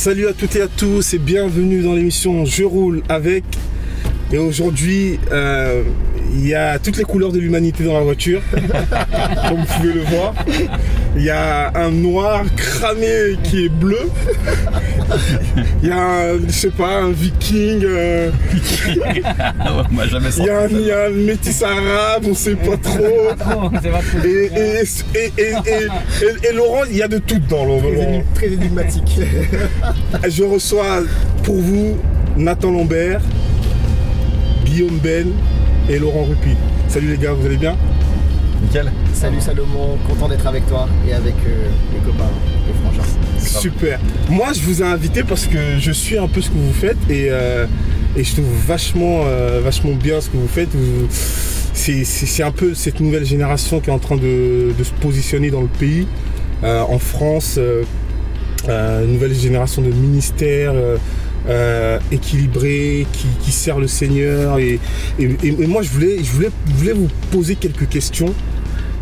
Salut à toutes et à tous et bienvenue dans l'émission Je roule avec. Et aujourd'hui, il y a toutes les couleurs de l'humanité dans la voiture, comme vous pouvez le voir. Il y a un noir cramé qui est bleu. Il y a un, je sais pas, un viking. Moi, jamais Il y a un métis arabe, on sait pas trop. Et Laurent, il y a de tout dans Laurent. Très énigmatique. Je reçois pour vous Nathan Lambert, Guillaume Ben et Laurent Rupi. Salut les gars, vous allez bien? Nickel. Salut Salomon, content d'être avec toi et avec les copains, les frangins. Super. Moi je vous ai invité parce que je suis un peu ce que vous faites et je trouve vachement bien ce que vous faites. C'est un peu cette nouvelle génération qui est en train de se positionner dans le pays. En France, nouvelle génération de ministères équilibrés qui sert le Seigneur et moi je voulais vous poser quelques questions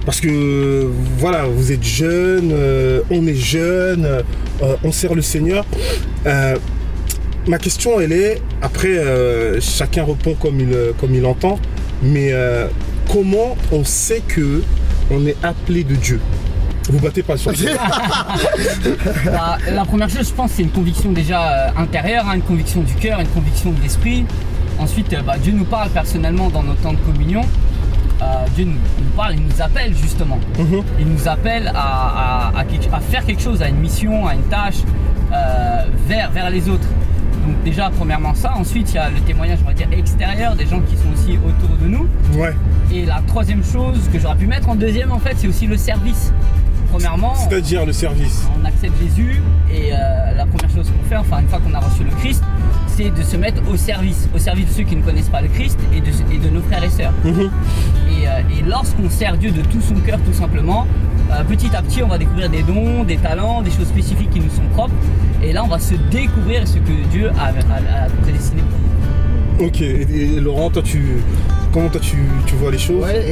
parce que voilà, vous êtes jeunes, on est jeunes, on sert le Seigneur. Ma question elle est, après chacun répond comme il entend, mais comment on sait que on est appelé de Dieu? Vous battez pas sur ça. La première chose, je pense, c'est une conviction déjà intérieure, une conviction du cœur, une conviction de l'esprit. Ensuite, Dieu nous parle personnellement dans nos temps de communion. Dieu nous parle, il nous appelle justement. Il nous appelle à faire quelque chose, à une mission, à une tâche, vers les autres. Donc déjà, premièrement ça. Ensuite, il y a le témoignage, on va dire, extérieur, des gens qui sont aussi autour de nous. Ouais. Et la troisième chose que j'aurais pu mettre en deuxième, en fait, c'est aussi le service. Premièrement, c'est-à-dire le service. On accepte Jésus et la première chose qu'on fait, enfin une fois qu'on a reçu le Christ, c'est de se mettre au service de ceux qui ne connaissent pas le Christ et de nos frères et sœurs. Et lorsqu'on sert Dieu de tout son cœur, tout simplement, petit à petit on va découvrir des dons, des talents, des choses spécifiques qui nous sont propres. Et là on va se découvrir ce que Dieu a prédestiné pour nous. Ok, et Laurent, comment tu vois les choses? Ouais,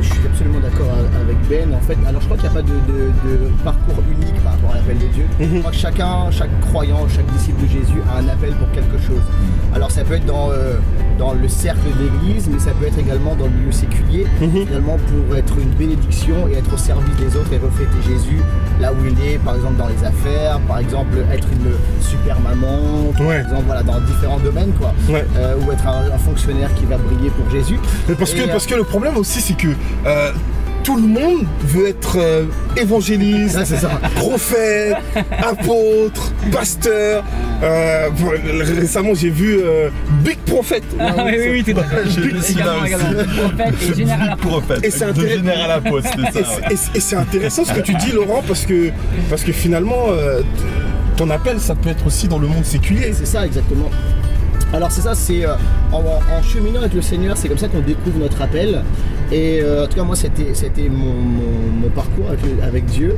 je suis absolument d'accord avec Ben. En fait, alors je crois qu'il n'y a pas de parcours unique par rapport à l'appel de Dieu. Je crois que chaque croyant, chaque disciple de Jésus a un appel pour quelque chose. Alors ça peut être dans le cercle d'église, mais ça peut être également dans le milieu séculier, également pour être une bénédiction et être au service des autres et refléter Jésus là où il est, par exemple dans les affaires, par exemple être une super maman, par exemple voilà, dans différents domaines quoi. Ouais. Ou être un fonctionnaire qui va briller pour Jésus. Mais parce que le problème aussi c'est que tout le monde veut être évangéliste, prophète, apôtre, pasteur. Récemment j'ai vu Big Prophète. Oui, tout à fait. J'ai vu celui-là aussi. Et général apôtre. Prophète. De général apôtre, c'était ça. Et c'est intéressant ce que tu dis Laurent parce que finalement ton appel ça peut être aussi dans le monde séculier. C'est ça exactement. Alors c'est ça, c'est en cheminant avec le Seigneur, c'est comme ça qu'on découvre notre appel. Et en tout cas moi c'était mon parcours avec Dieu.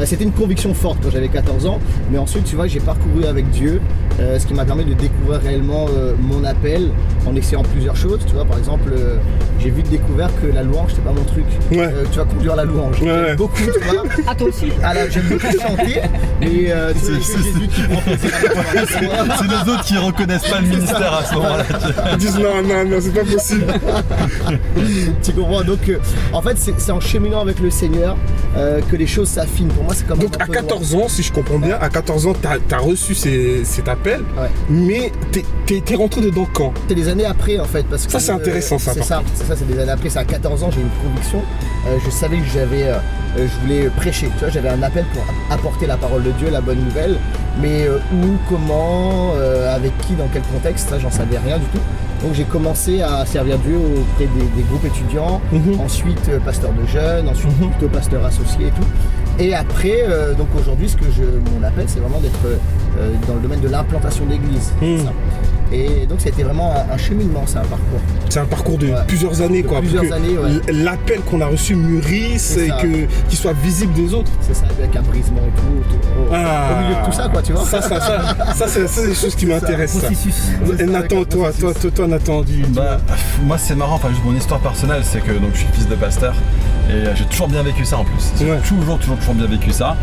C'était une conviction forte quand j'avais 14 ans. Mais ensuite tu vois j'ai parcouru avec Dieu, ce qui m'a permis de découvrir réellement mon appel en essayant plusieurs choses. Tu vois par exemple j'ai vite découvert que la louange c'était pas mon truc. Ouais. Tu vas conduire la louange. J'aime beaucoup, tu vois. Ah toi aussi. Alors j'aime beaucoup chanter, mais c'est Jésus qui prend plaisir. C'est les autres qui reconnaissent pas le ministère à ce moment-là. Ils disent non, c'est pas possible. Tu comprends? Donc en fait c'est en cheminant avec le Seigneur que les choses s'affinent. Pour moi c'est comme donc à 14 ans, si je comprends bien, à 14 ans t'as reçu cet appel, mais t'es rentré dedans quand? C'est des années après en fait, parce que ça c'est intéressant ça. C'est ça, c'est des années après. C'est à 14 ans j'ai une conviction. Je savais que je voulais prêcher. Tu vois, j'avais un appel pour apporter la parole de Dieu, la bonne nouvelle. Mais où, comment, avec qui, dans quel contexte, ça j'en savais rien du tout. Donc j'ai commencé à servir Dieu auprès des groupes étudiants, ensuite pasteur de jeunes, ensuite plutôt pasteur associé et tout. Et après, donc aujourd'hui, mon appel, c'est vraiment d'être dans le domaine de l'implantation d'église. Et donc c'était vraiment un cheminement, c'est un parcours. C'est un parcours de plusieurs années, quoi. Plusieurs années, l'appel qu'on a reçu mûrisse et qu'il soit visible des autres. C'est ça, avec un brisement et tout. Au milieu de tout ça, quoi, tu vois. Ça c'est des choses qui m'intéressent. Et Nathan, toi, Nathan, moi c'est marrant, enfin, mon histoire personnelle, c'est que donc, je suis fils de pasteur. Et j'ai toujours bien vécu ça en plus. J'ai toujours bien vécu ça.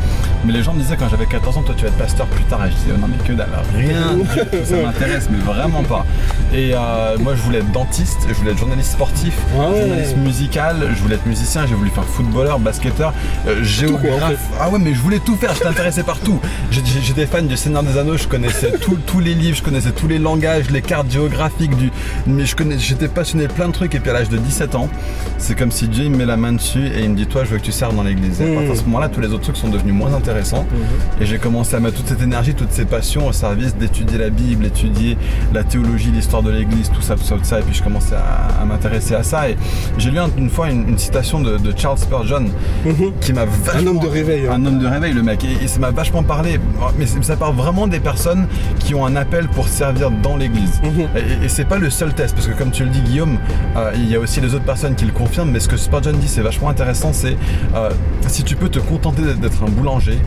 Mais les gens me disaient quand j'avais 14 ans, toi tu vas être pasteur plus tard. Et je disais, oh, non mais que dalle, rien du tout, ça m'intéresse, mais vraiment pas. Et moi je voulais être dentiste, je voulais être journaliste sportif, journaliste musical, je voulais être musicien, j'ai voulu faire footballeur, basketteur, géographe. Ah ouais, mais je voulais tout faire, j'étais intéressé par tout. J'étais fan du Seigneur des Anneaux, je connaissais tous les livres, je connaissais tous les langages, les cartes géographiques, mais j'étais passionné de plein de trucs. Et puis à l'âge de 17 ans, c'est comme si Dieu il me met la main dessus et il me dit, toi je veux que tu serves dans l'église. Et à partir de ce moment-là, tous les autres trucs sont devenus moins intéressants. Et j'ai commencé à mettre toute cette énergie, toutes ces passions au service d'étudier la Bible, étudier la théologie, l'histoire de l'église, tout ça. Et puis je commençais à m'intéresser à ça. Et j'ai lu une fois une citation de Charles Spurgeon qui m'a vachement... Un homme de réveil. Un homme de réveil, le mec. Et ça m'a vachement parlé. Mais ça parle vraiment des personnes qui ont un appel pour servir dans l'église. Et c'est pas le seul test, parce que comme tu le dis Guillaume, il y a aussi les autres personnes qui le confirment. Mais ce que Spurgeon dit, c'est vachement intéressant, c'est si tu peux te contenter d'être un boulanger,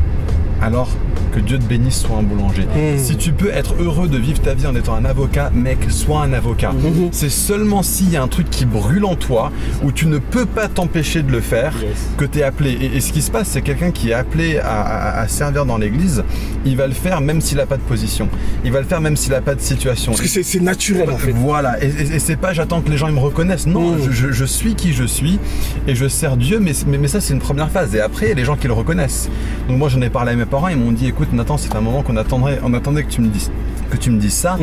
alors que Dieu te bénisse, sois un boulanger. Si tu peux être heureux de vivre ta vie en étant un avocat, mec, sois un avocat. C'est seulement s'il y a un truc qui brûle en toi, où tu ne peux pas t'empêcher de le faire, que tu es appelé. Et ce qui se passe, c'est quelqu'un qui est appelé à servir dans l'église, il va le faire même s'il n'a pas de position. Il va le faire même s'il n'a pas de situation. Parce que c'est naturel en fait. Voilà, et c'est pas j'attends que les gens ils me reconnaissent. Non, je suis qui je suis et je sers Dieu, mais ça c'est une première phase. Et après, il y a les gens qui le reconnaissent. Donc moi j'en ai parlé à mes parents, ils m'ont dit écoute Nathan, c'est un moment qu'on attendait que tu me dises ça,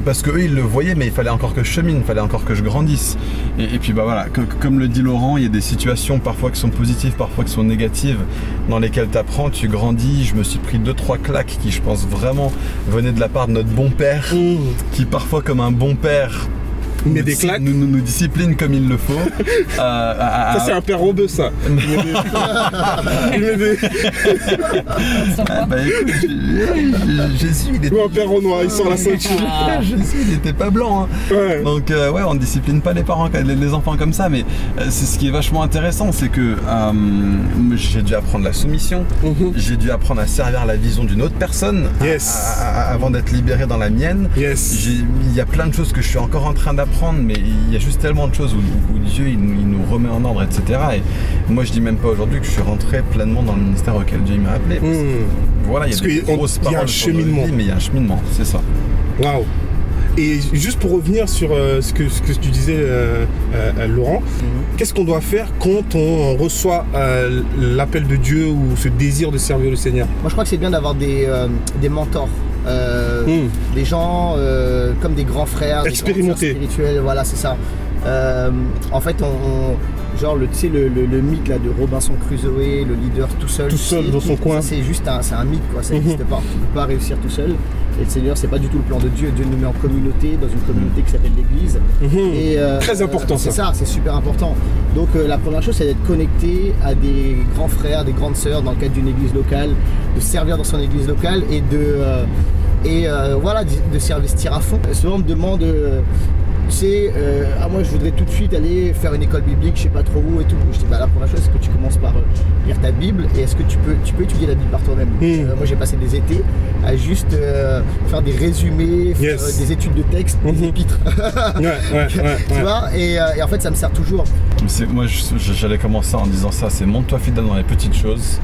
parce qu'eux ils le voyaient, mais il fallait encore que je chemine, il fallait encore que je grandisse. Et puis bah voilà, comme le dit Laurent, il y a des situations parfois qui sont positives, parfois qui sont négatives, dans lesquelles tu apprends, tu grandis. Je me suis pris 2-3 claques qui je pense vraiment venaient de la part de notre bon père, qui parfois comme un bon père mais des claques nous discipline comme il le faut. Ça c'est un père robeux ça. Bah écoute, Jésus il était... Ou un père au noir, il sort la ceinture. Jésus il était pas blanc hein. Donc ouais, on discipline pas les enfants comme ça. Mais c'est ce qui est vachement intéressant, c'est que j'ai dû apprendre la soumission, j'ai dû apprendre à servir la vision d'une autre personne avant d'être libéré dans la mienne. Il y a plein de choses que je suis encore en train d'apprendre, mais il y a juste tellement de choses où Dieu il nous remet en ordre, etc. Et moi je dis même pas aujourd'hui que je suis rentré pleinement dans le ministère auquel Dieu m'a appelé. Voilà, il y a des grosses paroles, un cheminement. Mais il y a un cheminement, c'est ça. Waouh. Et juste pour revenir sur ce que tu disais, Laurent, qu'est-ce qu'on doit faire quand on reçoit l'appel de Dieu ou ce désir de servir le Seigneur? Moi je crois que c'est bien d'avoir des mentors. Des gens comme des grands frères, expérimentés, spirituels, voilà c'est ça. En fait genre le mythe là de Robinson Crusoe, le leader tout seul dans son coin, c'est juste un mythe quoi, ça n'existe pas, tu ne peux pas réussir tout seul. Et le Seigneur, c'est pas du tout le plan de Dieu. Dieu nous met en communauté, dans une communauté qui s'appelle l'Église. Et très important ça. C'est ça, c'est super important. Donc la première chose, c'est d'être connecté à des grands frères, des grandes sœurs dans le cadre d'une église locale, de servir dans son église locale et voilà, de s'investir à fond. Souvent on me demande moi je voudrais tout de suite aller faire une école biblique, je sais pas trop où et tout. Je dis bah la première chose c'est que tu commences par lire ta Bible, et est-ce que tu peux étudier la Bible par toi-même. Moi j'ai passé des étés à juste faire des résumés, faire des études de texte, des épîtres. Tu vois, et en fait ça me sert toujours. Moi j'allais commencer en disant ça, c'est montre-toi fidèle dans les petites choses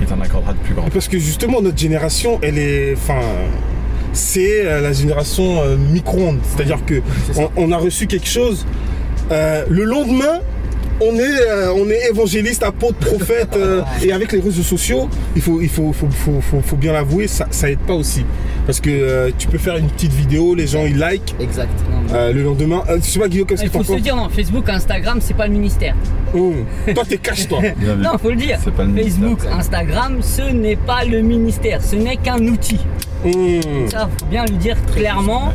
et t'en accorderas de plus grandes. Parce que justement notre génération elle est, c'est la génération micro-ondes, c'est-à-dire que on a reçu quelque chose, le lendemain on est évangéliste, apôtre, prophète, et avec les réseaux sociaux, il faut bien l'avouer, ça aide pas aussi, parce que tu peux faire une petite vidéo, les gens ils like, le lendemain, je sais pas Guillaume, qu'est-ce que tu penses? Il faut se dire, non, Facebook, Instagram, c'est pas le ministère. Toi t'es cash toi. Non, faut le dire, Facebook, Instagram, ce n'est pas le ministère, ce n'est qu'un outil. Ça, faut bien lui dire clairement.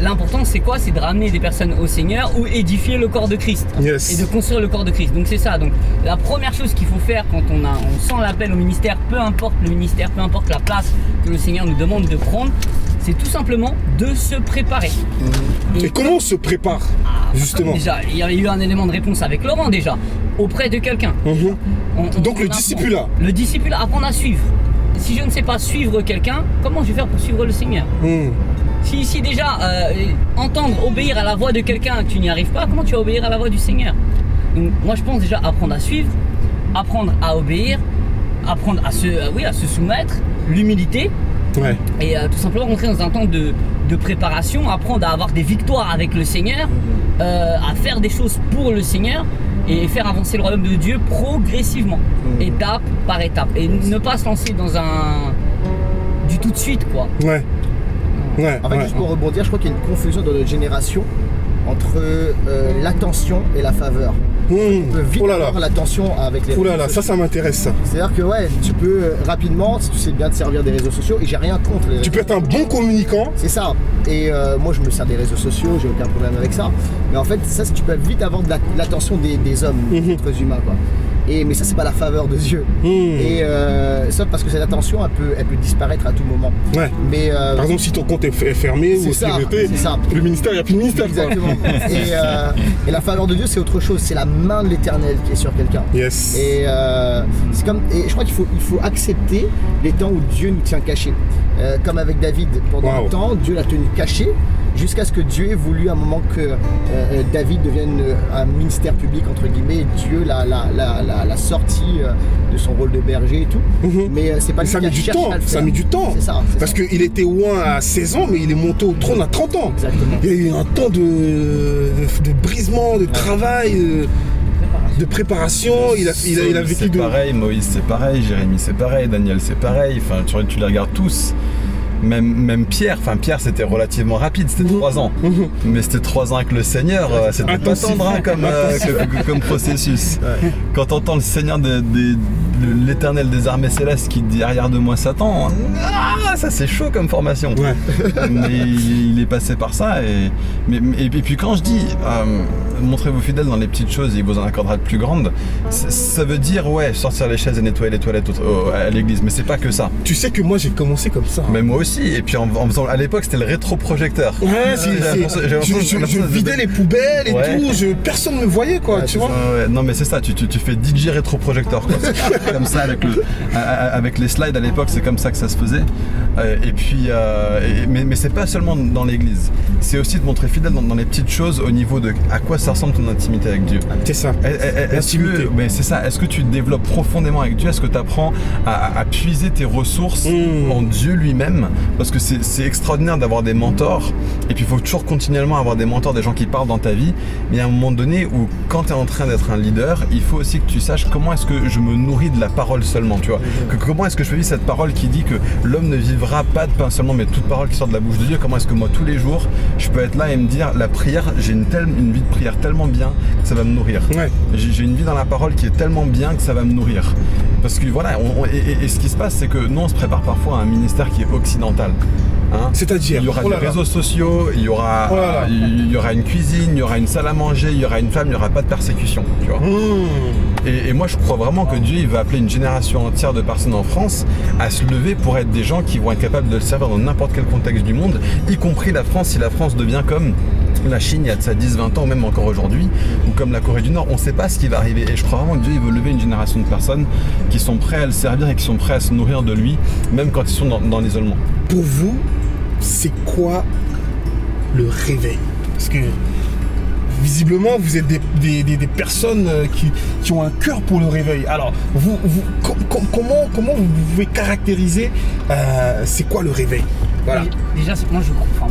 L'important c'est quoi? C'est de ramener des personnes au Seigneur ou édifier le corps de Christ et de construire le corps de Christ. Donc c'est ça. Donc la première chose qu'il faut faire quand on sent l'appel au ministère, peu importe le ministère, peu importe la place que le Seigneur nous demande de prendre, c'est tout simplement de se préparer. Et comment on se prépare justement? Déjà, il y a eu un élément de réponse avec Laurent déjà, auprès de quelqu'un. Donc le discipulat. Le discipulat, apprendre à suivre. Si je ne sais pas suivre quelqu'un, comment je vais faire pour suivre le Seigneur? Si déjà entendre, obéir à la voix de quelqu'un, tu n'y arrives pas, comment tu vas obéir à la voix du Seigneur? Donc moi je pense déjà apprendre à suivre, apprendre à obéir, apprendre à se soumettre, l'humilité. Ouais. Et tout simplement rentrer dans un temps de préparation, apprendre à avoir des victoires avec le Seigneur, à faire des choses pour le Seigneur et faire avancer le royaume de Dieu progressivement, étape par étape. Et ne pas se lancer dans du tout de suite, quoi. Ouais. Ouais. En fait, juste pour rebondir, je crois qu'il y a une confusion dans notre génération entre l'attention et la faveur. On peut vite avoir l'attention avec les réseaux sociaux. Ça m'intéresse ça. C'est-à-dire que ouais, tu peux rapidement, si tu sais bien te servir des réseaux sociaux, et j'ai rien contre les réseaux sociaux. Tu peux être un bon communicant. C'est ça. Et moi je me sers des réseaux sociaux, j'ai aucun problème avec ça. Mais en fait, ça, tu peux vite avoir de l'attention des hommes, des êtres humains, quoi. Mais ça, c'est pas la faveur de Dieu. Et sauf parce que cette attention, elle peut disparaître à tout moment. Ouais. Mais par exemple, si ton compte est fermé ou privé, le ministère, il n'y a plus de ministère. Exactement. Et la faveur de Dieu, c'est autre chose. C'est la main de l'Éternel qui est sur quelqu'un. Yes. Et je crois qu'il faut accepter les temps où Dieu nous tient cachés. Comme avec David, pendant longtemps, Dieu l'a tenu caché. Jusqu'à ce que Dieu ait voulu à un moment que David devienne un ministère public, entre guillemets, Dieu l'a sorti de son rôle de berger et tout. Mais c'est pas lui qui a cherché à le faire. Ça a mis du temps. C'est ça. Parce qu'il était loin à 16 ans, mais il est monté au trône à 30 ans. Exactement. Il y a eu un temps de brisement, de travail, de préparation. Il a vécu c'est pareil, Moïse c'est pareil, Jérémie c'est pareil, Daniel c'est pareil. Enfin, tu les regardes tous. Même Pierre, c'était relativement rapide, c'était 3 ans. Mais c'était 3 ans avec le Seigneur, c'était pas tendre comme processus. Ouais. Quand t'entends le Seigneur l'Éternel des armées célestes qui te dit arrière de moi Satan, ça c'est chaud comme formation. Ouais. Mais il est passé par ça. Et puis quand je dis montrez-vous fidèles dans les petites choses et il vous en accordera de plus grandes, ça veut dire sortir les chaises et nettoyer les toilettes à l'église, mais c'est pas que ça. Tu sais que moi j'ai commencé comme ça. Mais moi aussi. Et puis en faisant, à l'époque c'était le rétroprojecteur. Ouais, je vidais les poubelles et tout, personne ne me voyait quoi, tu vois. Non mais c'est ça, tu fais DJ rétroprojecteur quoi. Comme ça avec les slides à l'époque, c'est comme ça que ça se faisait. Et puis mais c'est pas seulement dans l'église, c'est aussi de montrer fidèle dans les petites choses au niveau de à quoi ça ressemble ton intimité avec Dieu. C'est ça. Mais c'est ça. Est-ce que tu te développes profondément avec Dieu? Est-ce que tu apprends à puiser tes ressources en Dieu lui-même? Parce que c'est extraordinaire d'avoir des mentors, et puis il faut toujours continuellement avoir des mentors, des gens qui parlent dans ta vie, mais il y a un moment donné où quand tu es en train d'être un leader, il faut aussi que tu saches comment est-ce que je me nourris de la parole seulement, tu vois, comment est-ce que je fais vivre cette parole qui dit que l'homme ne vivra pas de pain seulement, mais toute parole qui sort de la bouche de Dieu. Comment est-ce que moi tous les jours je peux être là et me dire la prière, j'ai une vie de prière tellement bien que ça va me nourrir. J'ai une vie dans la parole qui est tellement bien que ça va me nourrir. Parce que voilà, et ce qui se passe, c'est que nous on se prépare parfois à un ministère qui est occidental. Hein, c'est-à-dire, il y aura des réseaux sociaux, il y aura une cuisine, il y aura une salle à manger, il y aura une femme, il n'y aura pas de persécution, tu vois. Et moi je crois vraiment que Dieu il va appeler une génération entière de personnes en France à se lever pour être des gens qui vont être capables de le servir dans n'importe quel contexte du monde, y compris la France, si la France devient comme la Chine il y a de ça 10-20 ans, ou même encore aujourd'hui, ou comme la Corée du Nord, on ne sait pas ce qui va arriver. Et je crois vraiment que Dieu il veut lever une génération de personnes qui sont prêts à le servir et qui sont prêts à se nourrir de lui, même quand ils sont dans l'isolement. Pour vous, c'est quoi le réveil? Parce que visiblement vous êtes des personnes qui ont un cœur pour le réveil. Alors comment vous pouvez caractériser c'est quoi le réveil? Voilà. Déjà, moi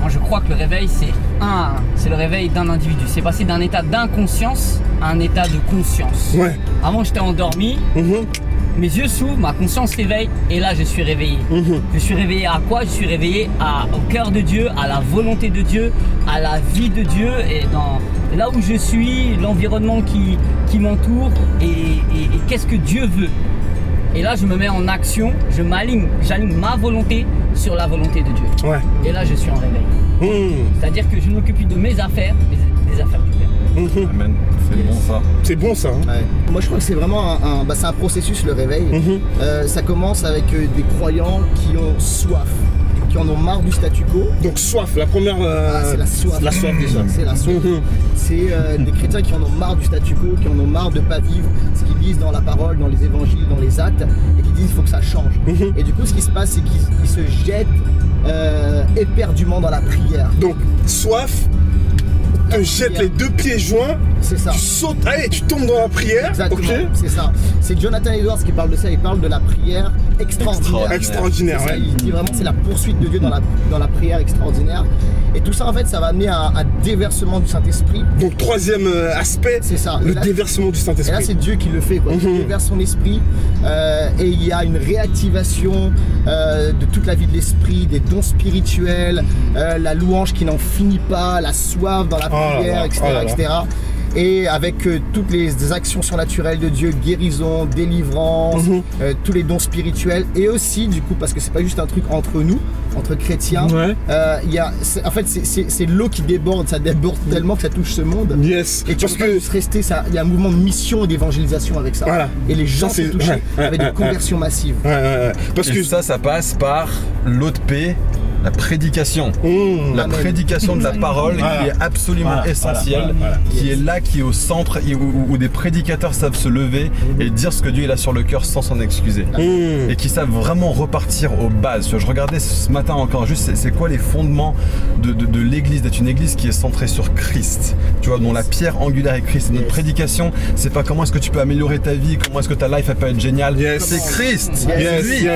je crois que le réveil c'est le réveil d'un individu. C'est passer d'un état d'inconscience à un état de conscience. Avant j'étais endormi. Mes yeux s'ouvrent, ma conscience s'éveille et là je suis réveillé. Je suis réveillé à quoi? Je suis réveillé au cœur de Dieu, à la volonté de Dieu, à la vie de Dieu et dans là où je suis, l'environnement qui m'entoure et qu'est-ce que Dieu veut. Et là je me mets en action, j'aligne ma volonté sur la volonté de Dieu. Et là je suis en réveil. C'est-à-dire que je ne m'occupe plus de mes affaires, des affaires du Père. Amen. C'est bon ça. C'est bon ça. Hein. Moi je crois que c'est vraiment c'est un processus le réveil. Ça commence avec des croyants qui ont soif, qui en ont marre du statu quo. Donc soif, la première... c'est la soif. La soif déjà. C'est la soif. C'est des chrétiens qui en ont marre du statu quo, qui en ont marre de ne pas vivre ce qu'ils disent dans la parole, dans les évangiles, dans les actes, et qui disent qu'il faut que ça change. Et du coup ce qui se passe c'est qu'ils se jettent éperdument dans la prière. Donc soif, te jettes les 2 pieds joints, c'est ça. Tu sautes, allez, tu tombes dans la prière. Exactement, Okay. c'est ça. C'est Jonathan Edwards qui parle de ça, il parle de la prière extraordinaire. Extraordinaire, Ça, ouais. il dit vraiment c'est la poursuite de Dieu dans la prière extraordinaire. Et tout ça en fait ça va amener à un déversement du Saint-Esprit. Donc 3e aspect, C'est ça. le Et là, déversement du et là Saint-Esprit. c'est Dieu qui le fait, quoi. Il déverse son esprit et il y a une réactivation de toute la vie de l'esprit, des dons spirituels, la louange qui n'en finit pas, la soif dans la prière, etc., etc. Et avec toutes les actions surnaturelles de Dieu, guérison, délivrance, tous les dons spirituels, et aussi du coup parce que c'est pas juste un truc entre nous, entre chrétiens, en fait c'est l'eau qui déborde, ça déborde tellement que ça touche ce monde. Yes. Et tu peux pas juste rester, il y a un mouvement de mission et d'évangélisation avec ça. Voilà. Et les gens sont touchés avec des conversions massives. Parce que ça passe par l'eau de paix, la prédication. La Amen. prédication de la parole qui est absolument essentielle, qui est là, qui est au centre, où des prédicateurs savent se lever et dire ce que Dieu il a sur le cœur sans s'en excuser. Et qui savent vraiment repartir aux bases. Je regardais ce matin encore juste, c'est quoi les fondements de l'église, d'être une église qui est centrée sur Christ, tu vois, dont la pierre angulaire est Christ. Et notre prédication, c'est pas comment est-ce que tu peux améliorer ta vie, comment est-ce que ta life elle peut être géniale, c'est Christ, c'est lui.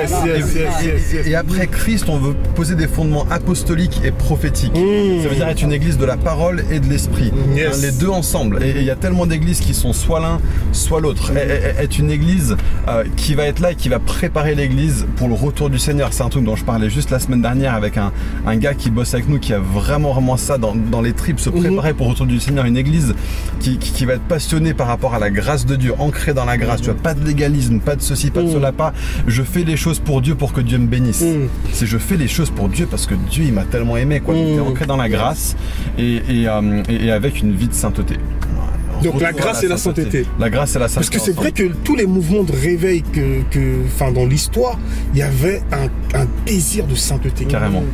Et après Christ, on veut poser des fondements apostoliques et prophétiques. Ça veut dire être une église de la parole et de l'esprit, les deux ensemble. Et il y a tellement d'églises qui sont soit l'un, soit l'autre. Être une église qui va être là et qui va préparer l'église pour le retour du Seigneur. C'est un truc dont je parlais juste la semaine dernière avec un gars qui bosse avec nous, qui a vraiment ça dans les tripes, se préparer pour le retour du Seigneur. Une église qui va être passionnée par rapport à la grâce de Dieu, ancrée dans la grâce. Tu vois, pas de légalisme, pas de ceci, pas de cela, pas je fais les choses pour Dieu pour que Dieu me bénisse. C'est je fais les choses pour Dieu parce que Dieu il m'a tellement aimé, quoi. Donc, t'es ancré dans la grâce et avec une vie de sainteté. Donc la grâce et la sainteté. La grâce et la sainteté. Parce que c'est vrai que tous les mouvements de réveil dans l'histoire, il y avait un désir de sainteté. Carrément.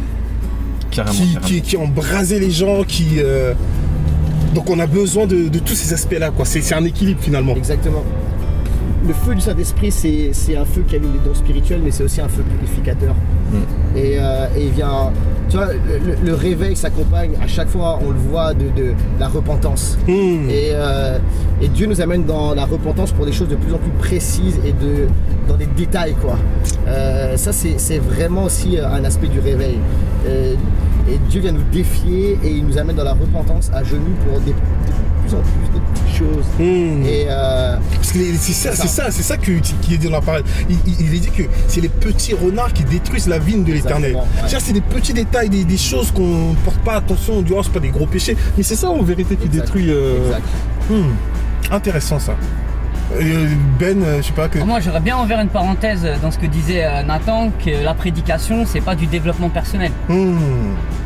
Qui embrasait les gens, donc on a besoin de tous ces aspects-là, quoi. C'est un équilibre finalement. Exactement. Le feu du Saint-Esprit, c'est un feu qui allume les dons spirituels, mais c'est aussi un feu purificateur. Et il vient, tu vois, le réveil s'accompagne à chaque fois, on le voit, de la repentance. Et Dieu nous amène dans la repentance pour des choses de plus en plus précises et dans des détails, quoi. Ça, c'est vraiment aussi un aspect du réveil. Et Dieu vient nous défier et il nous amène dans la repentance à genoux pour de plus en plus de petites choses. Et parce que c'est ça qui est dit dans la parole. Il est dit que c'est les petits renards qui détruisent la vigne de l'Éternel. Ouais. C'est des petits détails, des choses qu'on ne porte pas attention, on dit oh, c'est pas des gros péchés, mais c'est ça en vérité qui détruit. Intéressant ça. Ben, je sais pas que... Moi j'aurais bien ouvert une parenthèse dans ce que disait Nathan, que la prédication c'est pas du développement personnel.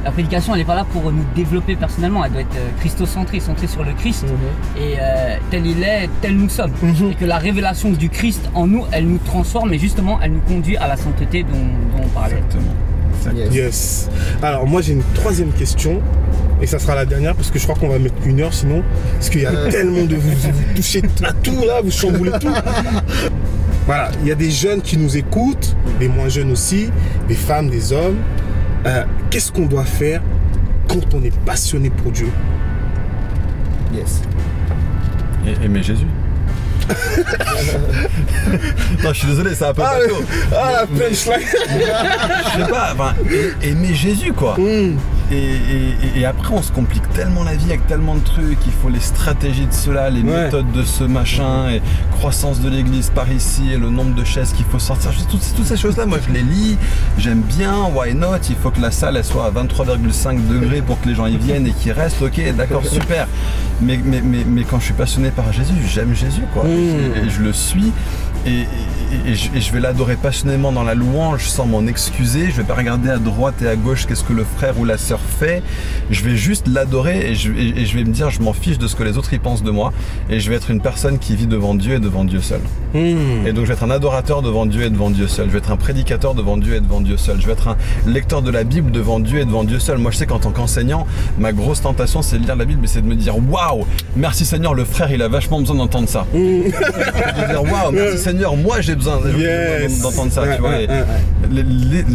La prédication elle n'est pas là pour nous développer personnellement, elle doit être christocentrée, centrée sur le Christ et tel il est, tel nous sommes. Et que la révélation du Christ en nous, elle nous transforme et justement elle nous conduit à la sainteté dont on parlait. Exactement. Yes. Alors moi j'ai une 3e question. Et ça sera la dernière parce que je crois qu'on va mettre 1 heure sinon. Parce qu'il y a tellement de... Vous touchez à tout là, vous chamboulez tout. Voilà, il y a des jeunes qui nous écoutent, des moins jeunes aussi, des femmes, des hommes. Qu'est-ce qu'on doit faire quand on est passionné pour Dieu? Yes. Aimer Jésus. Non, je suis désolé, ça a pas bateau. La punchline. Je sais pas, enfin, aimer Jésus, quoi. Et après, on se complique tellement la vie avec tellement de trucs. Il faut les stratégies de cela, les méthodes de ce machin, et croissance de l'église par ici, et le nombre de chaises qu'il faut sortir. Toutes ces choses-là, moi, je les lis. J'aime bien, why not? Il faut que la salle elle soit à 23,5 degrés pour que les gens y viennent et qu'ils restent. Ok, d'accord, super. Mais quand je suis passionné par Jésus, j'aime Jésus, quoi. Et je le suis. Et je vais l'adorer passionnément dans la louange sans m'en excuser. Je vais pas regarder à droite et à gauche qu'est-ce que le frère ou la sœur fait. Je vais juste l'adorer et je vais me dire je m'en fiche de ce que les autres y pensent de moi. Et je vais être une personne qui vit devant Dieu et devant Dieu seul. Et donc je vais être un adorateur devant Dieu et devant Dieu seul. Je vais être un prédicateur devant Dieu et devant Dieu seul. Je vais être un lecteur de la Bible devant Dieu et devant Dieu seul. Moi je sais qu'en tant qu'enseignant, ma grosse tentation c'est de lire la Bible et c'est de me dire waouh, merci Seigneur, le frère il a vachement besoin d'entendre ça. De dire waouh, merci Seigneur, moi j'ai besoin d'entendre ça, tu vois.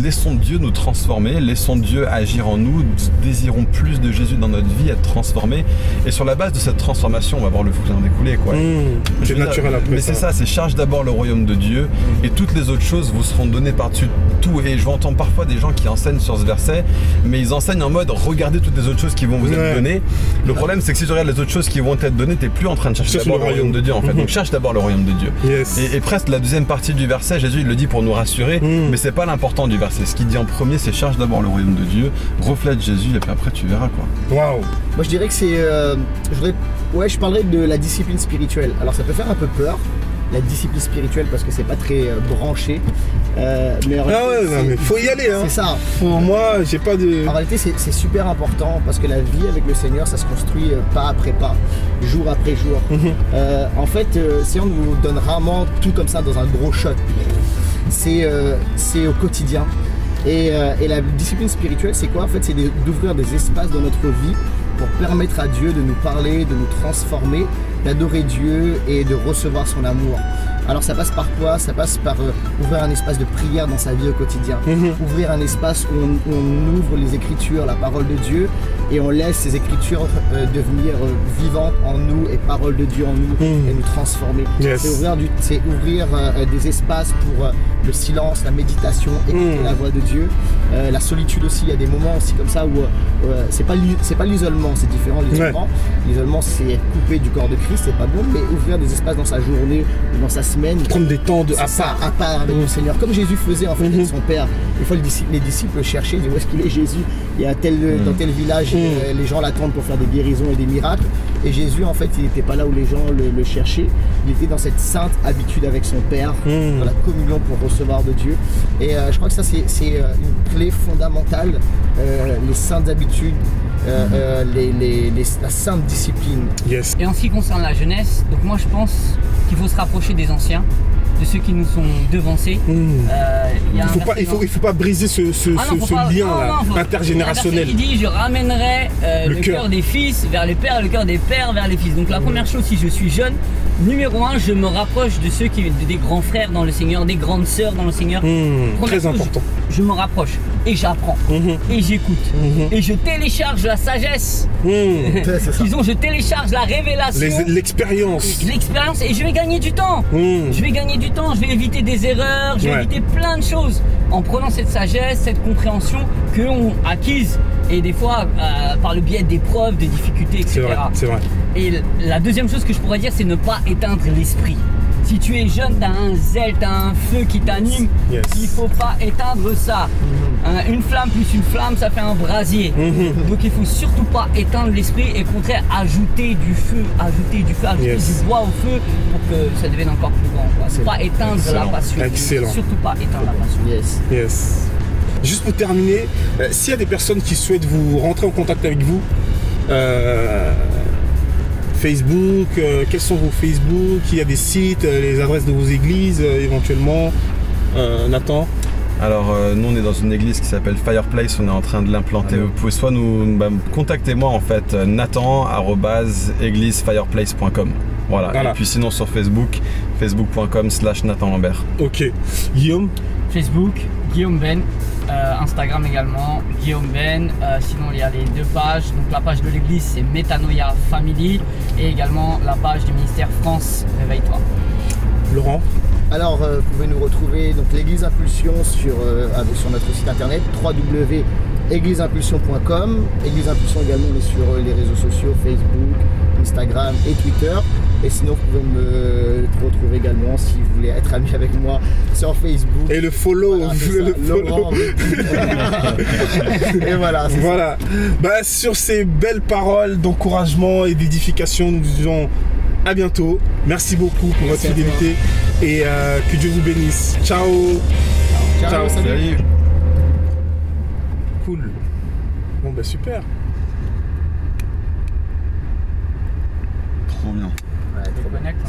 Laissons Dieu nous transformer, laissons Dieu agir en nous, désirons plus de Jésus dans notre vie, être transformés. Et sur la base de cette transformation, on va voir le fruit en découler, quoi. C'est naturel après. Mais c'est ça, c'est cherche d'abord le royaume de Dieu et toutes les autres choses vous seront données par-dessus tout. Et je vais entendre parfois des gens qui enseignent sur ce verset, mais ils enseignent en mode regardez toutes les autres choses qui vont vous être données. Le problème, c'est que si tu regardes les autres choses qui vont être données, t'es plus en train de chercher d'abord le royaume de Dieu, en fait. Donc cherche d'abord le royaume de Dieu. Et presque la deuxième partie du verset, Jésus il le dit pour nous rassurer, mais c'est pas l'important du verset. Ce qu'il dit en premier, c'est cherche d'abord le royaume de Dieu, reflète Jésus et puis après tu verras, quoi. Waouh. Moi je dirais que c'est, je parlerai de la discipline spirituelle. Alors ça peut faire un peu peur, la discipline spirituelle, parce que c'est pas très branché. Mais en réalité, mais faut y aller, hein. C'est ça. Pour moi, j'ai pas de. En réalité, c'est super important parce que la vie avec le Seigneur, ça se construit pas après pas, jour après jour. En fait, si on nous donne rarement tout comme ça dans un gros shot, c'est au quotidien. Et la discipline spirituelle, c'est quoi? En fait, c'est d'ouvrir des espaces dans notre vie pour permettre à Dieu de nous parler, de nous transformer, d'adorer Dieu et de recevoir son amour. Alors ça passe par quoi? Ça passe par ouvrir un espace de prière dans sa vie au quotidien. Ouvrir un espace où on ouvre les Écritures, la parole de Dieu, et on laisse ces Écritures devenir vivantes en nous et parole de Dieu en nous et nous transformer. C'est ouvrir des espaces pour le silence, la méditation, écouter la voix de Dieu. La solitude aussi, il y a des moments aussi comme ça où c'est pas l'isolement, c'est différent de l'isolement. L'isolement, c'est être coupé du corps de Christ, c'est pas bon, mais ouvrir des espaces dans sa journée ou dans sa semaine. Prendre des temps à part avec le Seigneur, comme Jésus faisait en fait avec son Père. Des fois les disciples cherchaient, ils disaient où est-ce qu'il est Jésus? Il y a dans tel village, les gens l'attendent pour faire des guérisons et des miracles. Et Jésus en fait, il n'était pas là où les gens le cherchaient. Il était dans cette sainte habitude avec son Père, dans la communion pour recevoir de Dieu. Et je crois que ça c'est une clé fondamentale, les saintes habitudes, la sainte discipline. Et en ce qui concerne la jeunesse, donc moi je pense qu'il faut se rapprocher des anciens, de ceux qui nous sont devancés. Il faut pas briser ce lien intergénérationnel. Il dit je ramènerai le cœur des fils vers les pères, le cœur des pères vers les fils. Donc la première chose, si je suis jeune, numéro 1, je me rapproche de ceux des grands frères dans le Seigneur, des grandes sœurs dans le Seigneur. Très important. Je me rapproche et j'apprends et j'écoute et je télécharge la sagesse. Disons, je télécharge la révélation, l'expérience et je vais gagner du temps. Je vais gagner du temps, je vais éviter des erreurs, je vais éviter plein de choses en prenant cette sagesse, cette compréhension que l'on acquise et des fois par le biais d'épreuves, de difficultés, etc. C'est vrai. Et la deuxième chose que je pourrais dire, c'est ne pas éteindre l'esprit. Si tu es jeune, tu as un zèle, tu as un feu qui t'anime, il ne faut pas éteindre ça. Une flamme plus une flamme, ça fait un brasier. Donc il ne faut surtout pas éteindre l'esprit et au contraire ajouter du feu, ajouter du bois au feu pour que ça devienne encore plus grand. Il ne faut pas éteindre la passion. Excellent. Surtout pas éteindre la passion. Yes. Juste pour terminer, s'il y a des personnes qui souhaitent vous rentrer en contact avec vous, Facebook, quels sont vos Facebook? Il y a des sites, les adresses de vos églises éventuellement. Nathan? Alors nous on est dans une église qui s'appelle Fireplace, on est en train de l'implanter. Vous pouvez soit contactez-moi en fait, nathan@églisefireplace.com. Voilà. Et puis sinon sur Facebook, facebook.com/Nathan Lambert. Ok. Guillaume? Facebook, Guillaume Ben. Instagram également, Guillaume Ben. Sinon il y a les deux pages. Donc la page de l'église c'est Metanoia Family et également la page du ministère France Réveille-toi. Laurent? Alors vous pouvez nous retrouver donc l'église Impulsion sur notre site internet www.égliseimpulsion.com. Église Impulsion également, on est sur les réseaux sociaux Facebook, Instagram et Twitter. Et sinon vous pouvez me retrouver également si vous voulez être ami avec moi sur Facebook. Et le follow, Laurent. Et voilà. Sur ces belles paroles d'encouragement et d'édification, nous disons à bientôt. Merci beaucoup pour votre fidélité et que Dieu vous bénisse. Ciao. Salut. Cool. Bon super. Trop bien. On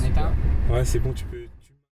est un. Ouais, c'est bon, tu peux.